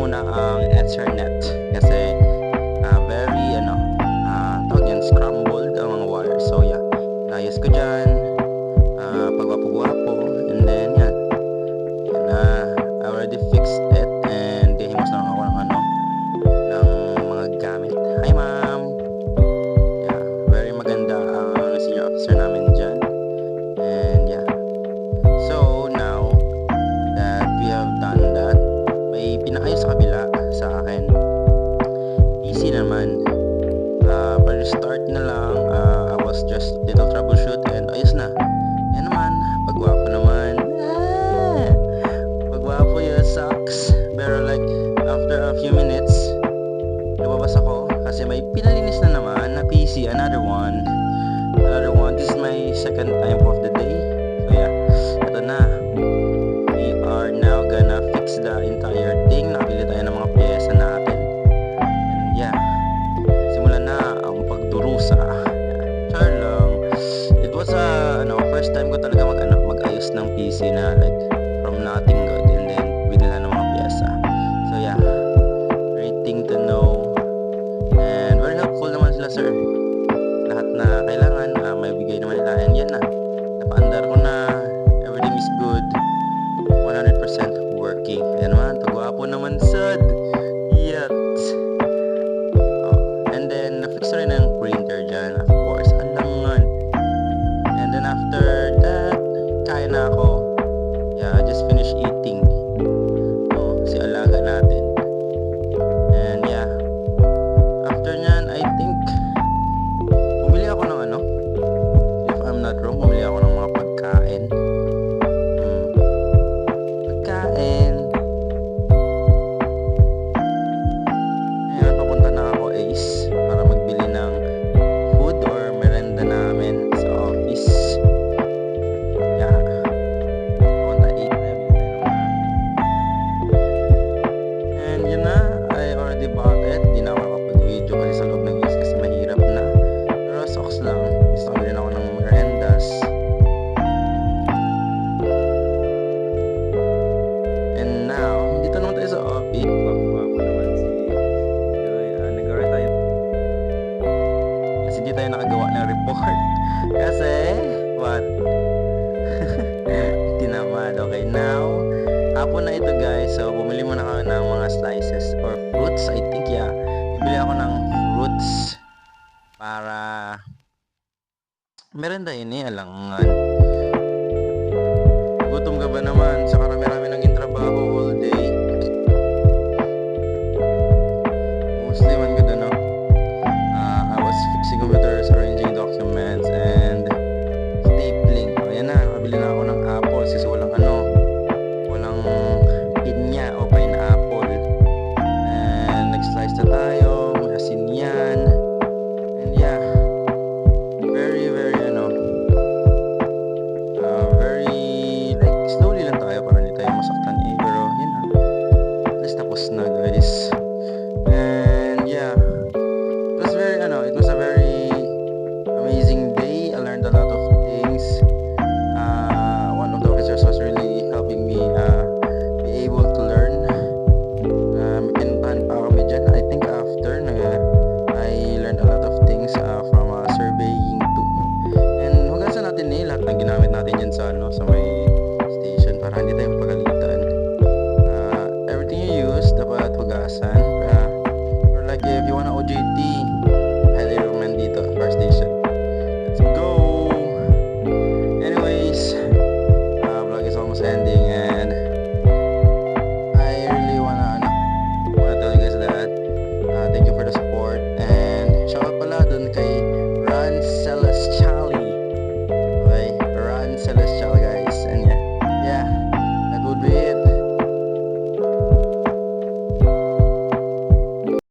muna ang Ethernet kasi very tawag yan, scrambled ang mga wires. So yeah, inayos ko dyan, pagwapo-gwapo, and then yan, I already fixed it, and himos na lang ako ng ng mga gamit. Hi ma'am! Yeah, very maganda ang senior officer namin dyan. And yeah, so now that we have done that, may pinaayos sa kabila sa akin. Easy naman. Pero start na lang, I was just little troubleshoot and ayos na. Yan naman, pagwapo naman. Pagwapo yun sucks. Pero like, after a few minutes, lumabas ako kasi may pinalinis na naman na PC, another one. This is my second time of the day. So yeah, ito na. We are now gonna fix the entire thing. Nakabili tayo ng mga pyesa natin. And yeah, simulan na ang pagdurusa. Char lang. It was first time ko talaga mag-ayos ng PC na like from nothing good, and then binila ng mga pyesa. So yeah, great thing to know. And very helpful naman sila, sir. Lahat na kailangan, may bigay naman nila. And yan na, napaandar ko na. Everything is good, 100% working. Yan naman, pagwapo naman sad. Yet and then na-fix na rin ang printer dyan, of course, halangan. And then after that, kaya na ako. Yeah, I just finished eating. Si alaga natin. And yeah, after nyan, I think bumili ako ng if I'm not wrong, bumili ako ng mga pagkain. Ngayon, papunta na ako Ace para magbili ng food or merenda namin sa office. Yeah, papunta Ace. And yun na, I already bought it. Di na ako nakapag-video kasi sa loob ng Ace kasi mahirap na. Pero socks lang, gusto ko din ako ng merendas. And now, dito naman tayo sa office. Wapo naman si Joy. Nag-alright tayo. Kasi hindi tayo nakagawa ng report. Kasi, what? Tinamad. Okay, now, hapon na ito guys. So, bumili muna kami ng mga slices or fruits. I think, yeah. Bibili ako ng fruits para merenda ini alangan.